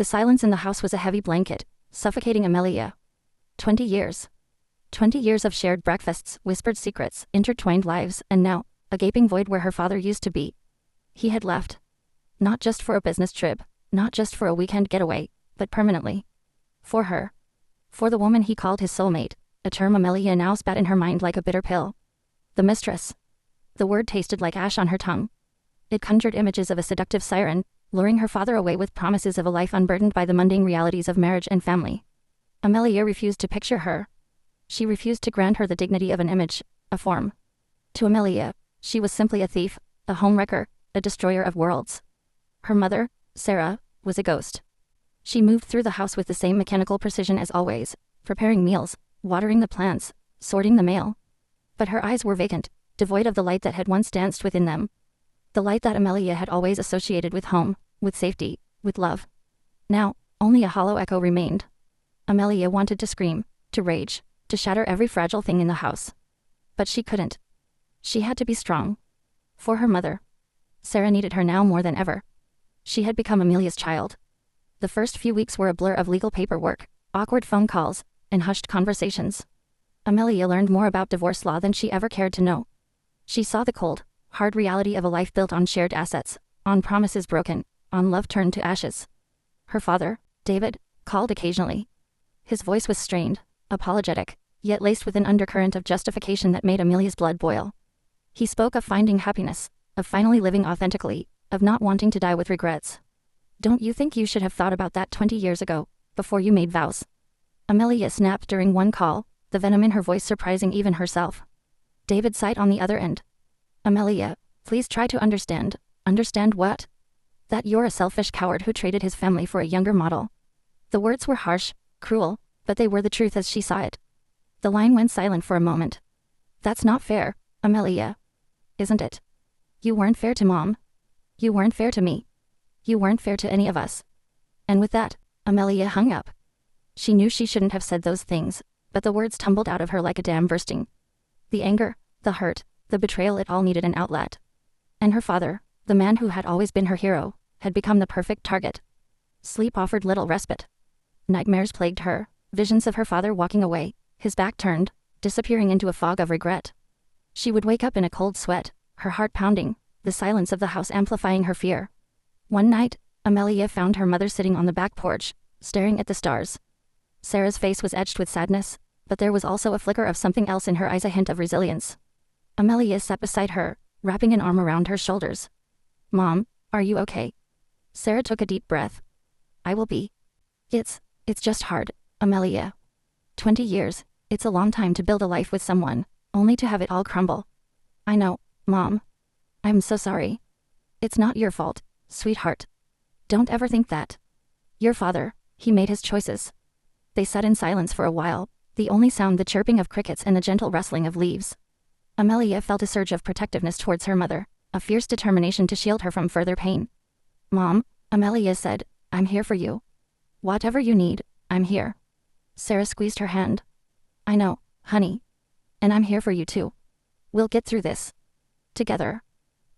The silence in the house was a heavy blanket, suffocating Amelia. 20 years. 20 years of shared breakfasts, whispered secrets, intertwined lives, and now, a gaping void where her father used to be. He had left. Not just for a business trip, not just for a weekend getaway, but permanently. For her. For the woman he called his soulmate, a term Amelia now spat in her mind like a bitter pill. The mistress. The word tasted like ash on her tongue. It conjured images of a seductive siren, luring her father away with promises of a life unburdened by the mundane realities of marriage and family. Amelia refused to picture her. She refused to grant her the dignity of an image, a form. To Amelia, she was simply a thief, a homewrecker, a destroyer of worlds. Her mother, Sarah, was a ghost. She moved through the house with the same mechanical precision as always, preparing meals, watering the plants, sorting the mail. But her eyes were vacant, devoid of the light that had once danced within them. The light that Amelia had always associated with home, with safety, with love. Now, only a hollow echo remained. Amelia wanted to scream, to rage, to shatter every fragile thing in the house. But she couldn't. She had to be strong. For her mother. Sarah needed her now more than ever. She had become Amelia's child. The first few weeks were a blur of legal paperwork, awkward phone calls, and hushed conversations. Amelia learned more about divorce law than she ever cared to know. She saw the cold, hard reality of a life built on shared assets, on promises broken, on love turned to ashes. Her father, David, called occasionally. His voice was strained, apologetic, yet laced with an undercurrent of justification that made Amelia's blood boil. He spoke of finding happiness, of finally living authentically, of not wanting to die with regrets. Don't you think you should have thought about that 20 years ago, before you made vows? Amelia snapped during one call, the venom in her voice surprising even herself. David sighed on the other end. Amelia, please try to understand. Understand what? That you're a selfish coward who traded his family for a younger model. The words were harsh, cruel, but they were the truth as she saw it. The line went silent for a moment. That's not fair, Amelia. Isn't it? You weren't fair to Mom. You weren't fair to me. You weren't fair to any of us. And with that, Amelia hung up. She knew she shouldn't have said those things, but the words tumbled out of her like a dam bursting. The anger, the hurt, the betrayal, it all needed an outlet. And her father, the man who had always been her hero, had become the perfect target. Sleep offered little respite. Nightmares plagued her, visions of her father walking away, his back turned, disappearing into a fog of regret. She would wake up in a cold sweat, her heart pounding, the silence of the house amplifying her fear. One night, Amelia found her mother sitting on the back porch, staring at the stars. Sarah's face was etched with sadness, but there was also a flicker of something else in her eyes, a hint of resilience. Amelia sat beside her, wrapping an arm around her shoulders. Mom, are you okay? Sarah took a deep breath. I will be. It's just hard, Amelia. 20 years, it's a long time to build a life with someone, only to have it all crumble. I know, Mom. I'm so sorry. It's not your fault, sweetheart. Don't ever think that. Your father, he made his choices. They sat in silence for a while, the only sound the chirping of crickets and the gentle rustling of leaves. Amelia felt a surge of protectiveness towards her mother, a fierce determination to shield her from further pain. Mom, Amelia said, I'm here for you. Whatever you need, I'm here. Sarah squeezed her hand. I know, honey. And I'm here for you too. We'll get through this. Together.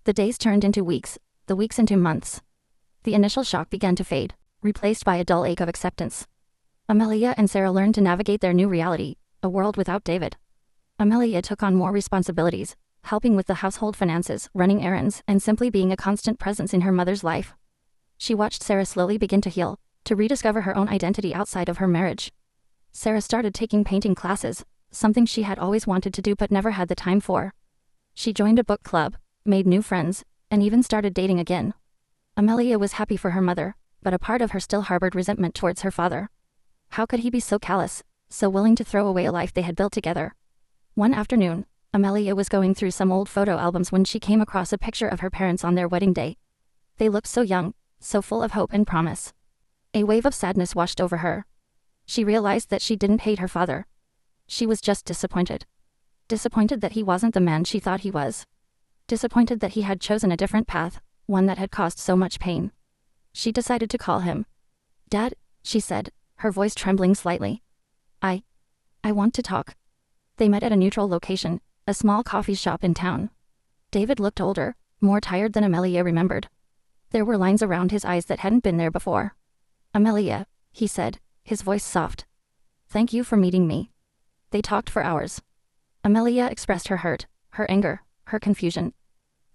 The days turned into weeks, the weeks into months. The initial shock began to fade, replaced by a dull ache of acceptance. Amelia and Sarah learned to navigate their new reality, a world without David. Amelia took on more responsibilities, helping with the household finances, running errands, and simply being a constant presence in her mother's life. She watched Sarah slowly begin to heal, to rediscover her own identity outside of her marriage. Sarah started taking painting classes, something she had always wanted to do but never had the time for. She joined a book club, made new friends, and even started dating again. Amelia was happy for her mother, but a part of her still harbored resentment towards her father. How could he be so callous, so willing to throw away a life they had built together? One afternoon, Amelia was going through some old photo albums when she came across a picture of her parents on their wedding day. They looked so young, so full of hope and promise. A wave of sadness washed over her. She realized that she didn't hate her father. She was just disappointed. Disappointed that he wasn't the man she thought he was. Disappointed that he had chosen a different path, one that had caused so much pain. She decided to call him. Dad, she said, her voice trembling slightly. I want to talk. They met at a neutral location, a small coffee shop in town. David looked older, more tired than Amelia remembered. There were lines around his eyes that hadn't been there before. Amelia, he said, his voice soft. Thank you for meeting me. They talked for hours. Amelia expressed her hurt, her anger, her confusion.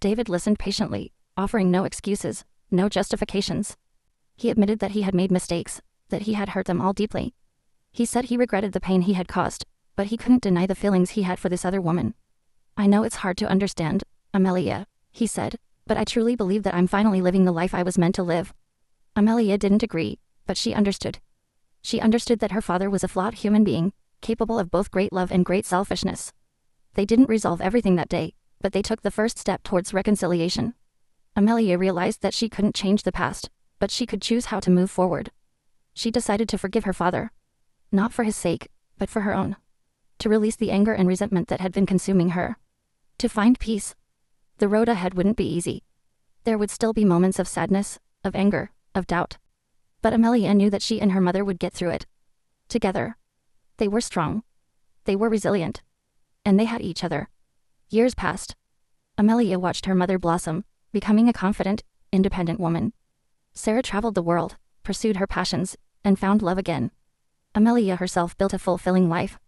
David listened patiently, offering no excuses, no justifications. He admitted that he had made mistakes, that he had hurt them all deeply. He said he regretted the pain he had caused, but he couldn't deny the feelings he had for this other woman. I know it's hard to understand, Amelia, he said, but I truly believe that I'm finally living the life I was meant to live. Amelia didn't agree, but she understood. She understood that her father was a flawed human being, capable of both great love and great selfishness. They didn't resolve everything that day, but they took the first step towards reconciliation. Amelia realized that she couldn't change the past, but she could choose how to move forward. She decided to forgive her father. Not for his sake, but for her own. To release the anger and resentment that had been consuming her. To find peace. The road ahead wouldn't be easy. There would still be moments of sadness, of anger, of doubt. But Amelia knew that she and her mother would get through it. Together. They were strong. They were resilient. And they had each other. Years passed. Amelia watched her mother blossom, becoming a confident, independent woman. Sarah traveled the world, pursued her passions, and found love again. Amelia herself built a fulfilling life.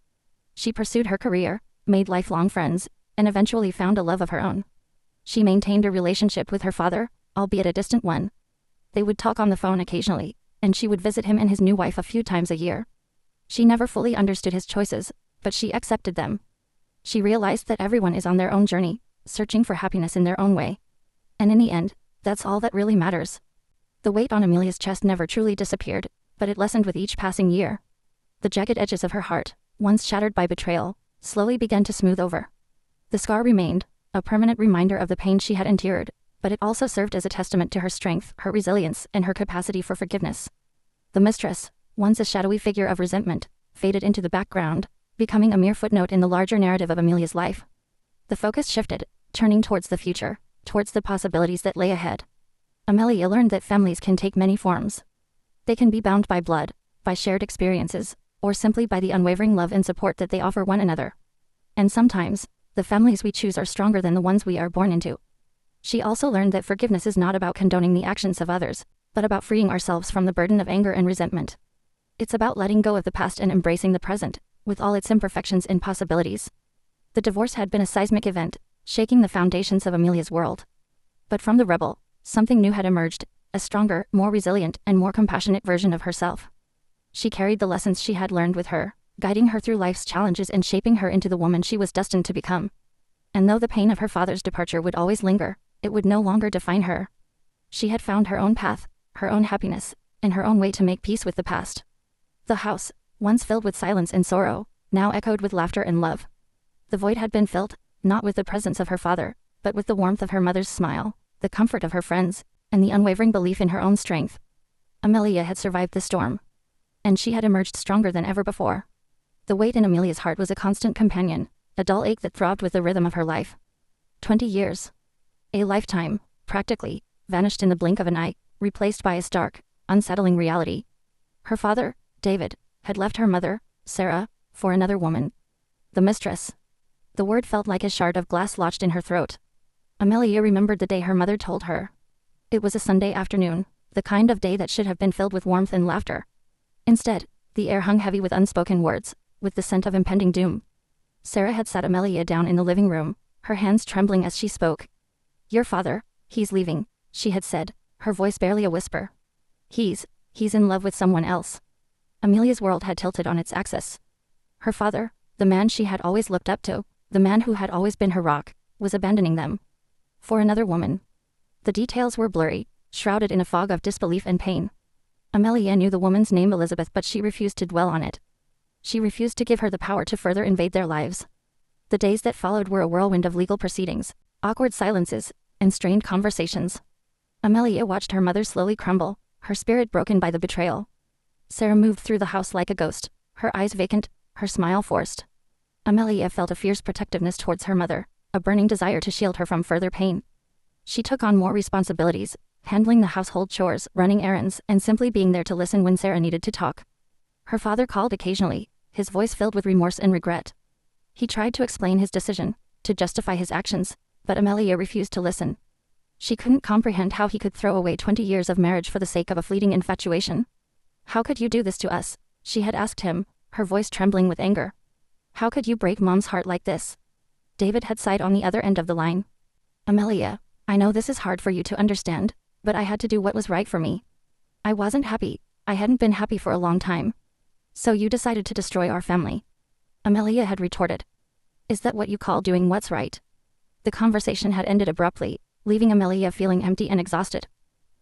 She pursued her career, made lifelong friends, and eventually found a love of her own. She maintained a relationship with her father, albeit a distant one. They would talk on the phone occasionally, and she would visit him and his new wife a few times a year. She never fully understood his choices, but she accepted them. She realized that everyone is on their own journey, searching for happiness in their own way. And in the end, that's all that really matters. The weight on Amelia's chest never truly disappeared, but it lessened with each passing year. The jagged edges of her heart, once shattered by betrayal, slowly began to smooth over. The scar remained, a permanent reminder of the pain she had endured, but it also served as a testament to her strength, her resilience, and her capacity for forgiveness. The mistress, once a shadowy figure of resentment, faded into the background, becoming a mere footnote in the larger narrative of Amelia's life. The focus shifted, turning towards the future, towards the possibilities that lay ahead. Amelia learned that families can take many forms. They can be bound by blood, by shared experiences, or simply by the unwavering love and support that they offer one another. And sometimes, the families we choose are stronger than the ones we are born into. She also learned that forgiveness is not about condoning the actions of others, but about freeing ourselves from the burden of anger and resentment. It's about letting go of the past and embracing the present, with all its imperfections and possibilities. The divorce had been a seismic event, shaking the foundations of Amelia's world. But from the rebel, something new had emerged, a stronger, more resilient, and more compassionate version of herself. She carried the lessons she had learned with her, guiding her through life's challenges and shaping her into the woman she was destined to become. And though the pain of her father's departure would always linger, it would no longer define her. She had found her own path, her own happiness, and her own way to make peace with the past. The house, once filled with silence and sorrow, now echoed with laughter and love. The void had been filled, not with the presence of her father, but with the warmth of her mother's smile, the comfort of her friends, and the unwavering belief in her own strength. Amelia had survived the storm. And she had emerged stronger than ever before. The weight in Amelia's heart was a constant companion, a dull ache that throbbed with the rhythm of her life. 20 years. A lifetime, practically, vanished in the blink of an eye, replaced by a stark, unsettling reality. Her father, David, had left her mother, Sarah, for another woman. The mistress. The word felt like a shard of glass lodged in her throat. Amelia remembered the day her mother told her. It was a Sunday afternoon, the kind of day that should have been filled with warmth and laughter. Instead, the air hung heavy with unspoken words, with the scent of impending doom. Sarah had sat Amelia down in the living room, her hands trembling as she spoke. "Your father, he's leaving," she had said, her voice barely a whisper. He's in love with someone else." Amelia's world had tilted on its axis. Her father, the man she had always looked up to, the man who had always been her rock, was abandoning them. For another woman. The details were blurry, shrouded in a fog of disbelief and pain. Amelia knew the woman's name Elizabeth, but she refused to dwell on it. She refused to give her the power to further invade their lives. The days that followed were a whirlwind of legal proceedings, awkward silences, and strained conversations. Amelia watched her mother slowly crumble, her spirit broken by the betrayal. Sarah moved through the house like a ghost, her eyes vacant, her smile forced. Amelia felt a fierce protectiveness towards her mother, a burning desire to shield her from further pain. She took on more responsibilities, handling the household chores, running errands, and simply being there to listen when Sarah needed to talk. Her father called occasionally, his voice filled with remorse and regret. He tried to explain his decision, to justify his actions, but Amelia refused to listen. She couldn't comprehend how he could throw away 20 years of marriage for the sake of a fleeting infatuation. "How could you do this to us?" she had asked him, her voice trembling with anger. "How could you break Mom's heart like this?" David had sighed on the other end of the line. "Amelia, I know this is hard for you to understand, but I had to do what was right for me. I wasn't happy. I hadn't been happy for a long time. So you decided to destroy our family." Amelia had retorted. "Is that what you call doing what's right?" The conversation had ended abruptly, leaving Amelia feeling empty and exhausted.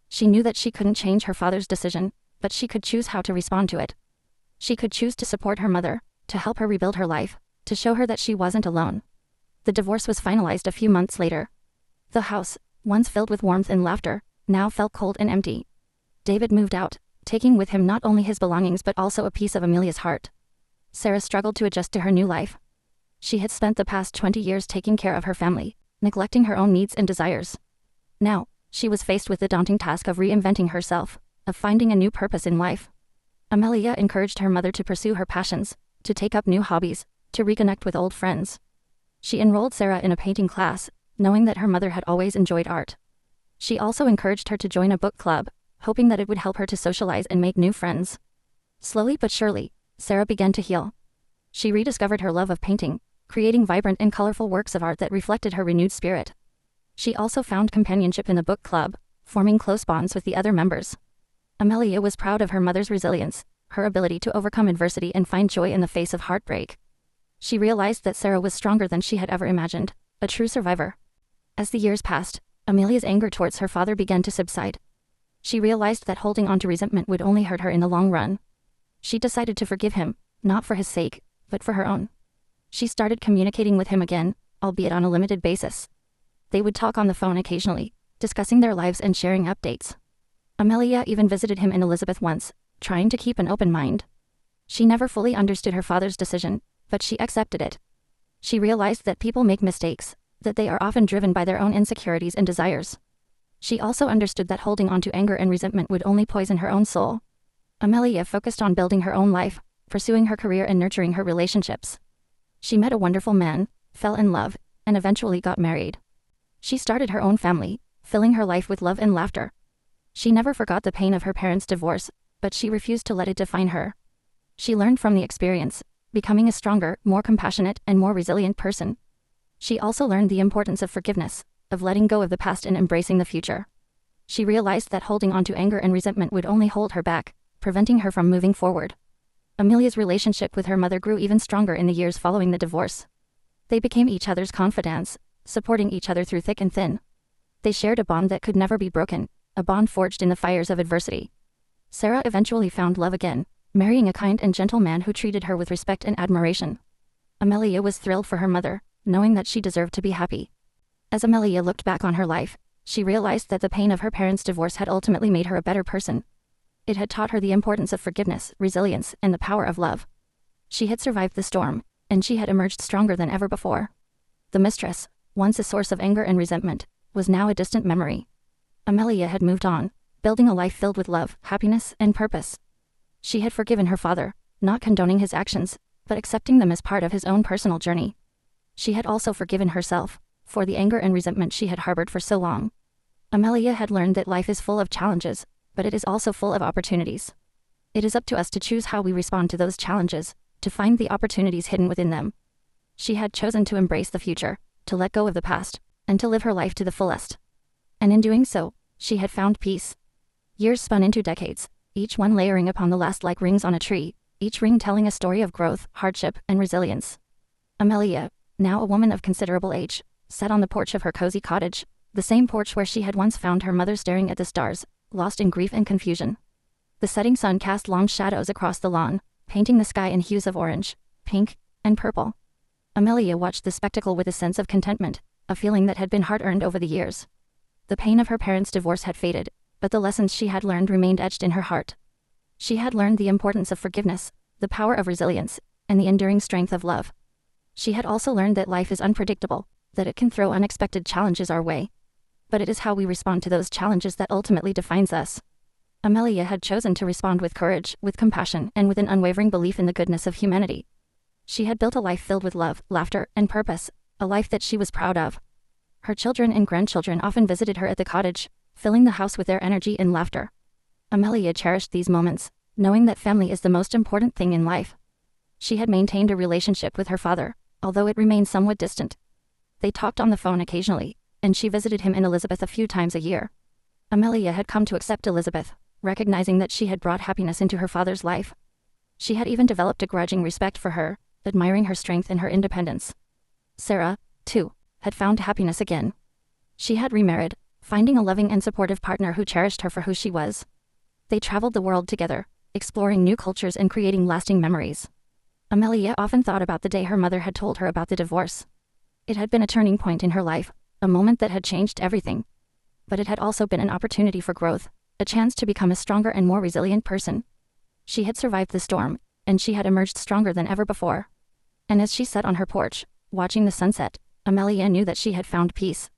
She knew that she couldn't change her father's decision, but she could choose how to respond to it. She could choose to support her mother, to help her rebuild her life, to show her that she wasn't alone. The divorce was finalized a few months later. The house, once filled with warmth and laughter, now felt cold and empty. David moved out, taking with him not only his belongings but also a piece of Amelia's heart. Sarah struggled to adjust to her new life. She had spent the past 20 years taking care of her family, neglecting her own needs and desires. Now, she was faced with the daunting task of reinventing herself, of finding a new purpose in life. Amelia encouraged her mother to pursue her passions, to take up new hobbies, to reconnect with old friends. She enrolled Sarah in a painting class, knowing that her mother had always enjoyed art. She also encouraged her to join a book club, hoping that it would help her to socialize and make new friends. Slowly but surely, Sarah began to heal. She rediscovered her love of painting, creating vibrant and colorful works of art that reflected her renewed spirit. She also found companionship in the book club, forming close bonds with the other members. Amelia was proud of her mother's resilience, her ability to overcome adversity and find joy in the face of heartbreak. She realized that Sarah was stronger than she had ever imagined, a true survivor. As the years passed, Amelia's anger towards her father began to subside. She realized that holding on to resentment would only hurt her in the long run. She decided to forgive him, not for his sake, but for her own. She started communicating with him again, albeit on a limited basis. They would talk on the phone occasionally, discussing their lives and sharing updates. Amelia even visited him in Elizabeth once, trying to keep an open mind. She never fully understood her father's decision, but she accepted it. She realized that people make mistakes, that they are often driven by their own insecurities and desires. She also understood that holding on to anger and resentment would only poison her own soul. Amelia focused on building her own life, pursuing her career and nurturing her relationships. She met a wonderful man, fell in love, and eventually got married. She started her own family, filling her life with love and laughter. She never forgot the pain of her parents' divorce, but she refused to let it define her. She learned from the experience, becoming a stronger, more compassionate, and more resilient person. She also learned the importance of forgiveness, of letting go of the past and embracing the future. She realized that holding on to anger and resentment would only hold her back, preventing her from moving forward. Amelia's relationship with her mother grew even stronger in the years following the divorce. They became each other's confidants, supporting each other through thick and thin. They shared a bond that could never be broken, a bond forged in the fires of adversity. Sarah eventually found love again, marrying a kind and gentle man who treated her with respect and admiration. Amelia was thrilled for her mother, knowing that she deserved to be happy. As Amelia looked back on her life, she realized that the pain of her parents' divorce had ultimately made her a better person. It had taught her the importance of forgiveness, resilience, and the power of love. She had survived the storm, and she had emerged stronger than ever before. The mistress, once a source of anger and resentment, was now a distant memory. Amelia had moved on, building a life filled with love, happiness, and purpose. She had forgiven her father, not condoning his actions, but accepting them as part of his own personal journey. She had also forgiven herself for the anger and resentment she had harbored for so long. Amelia had learned that life is full of challenges, but it is also full of opportunities. It is up to us to choose how we respond to those challenges, to find the opportunities hidden within them. She had chosen to embrace the future, to let go of the past, and to live her life to the fullest. And in doing so, she had found peace. Years spun into decades, each one layering upon the last like rings on a tree, each ring telling a story of growth, hardship, and resilience. Amelia, now a woman of considerable age, sat on the porch of her cozy cottage, the same porch where she had once found her mother staring at the stars, lost in grief and confusion. The setting sun cast long shadows across the lawn, painting the sky in hues of orange, pink, and purple. Amelia watched the spectacle with a sense of contentment, a feeling that had been hard-earned over the years. The pain of her parents' divorce had faded, but the lessons she had learned remained etched in her heart. She had learned the importance of forgiveness, the power of resilience, and the enduring strength of love. She had also learned that life is unpredictable, that it can throw unexpected challenges our way. But it is how we respond to those challenges that ultimately defines us. Amelia had chosen to respond with courage, with compassion, and with an unwavering belief in the goodness of humanity. She had built a life filled with love, laughter, and purpose, a life that she was proud of. Her children and grandchildren often visited her at the cottage, filling the house with their energy and laughter. Amelia cherished these moments, knowing that family is the most important thing in life. She had maintained a relationship with her father, although it remained somewhat distant. They talked on the phone occasionally, and she visited him and Elizabeth a few times a year. Amelia had come to accept Elizabeth, recognizing that she had brought happiness into her father's life. She had even developed a grudging respect for her, admiring her strength and her independence. Sarah, too, had found happiness again. She had remarried, finding a loving and supportive partner who cherished her for who she was. They traveled the world together, exploring new cultures and creating lasting memories. Amelia often thought about the day her mother had told her about the divorce. It had been a turning point in her life, a moment that had changed everything. But it had also been an opportunity for growth, a chance to become a stronger and more resilient person. She had survived the storm, and she had emerged stronger than ever before. And as she sat on her porch, watching the sunset, Amelia knew that she had found peace.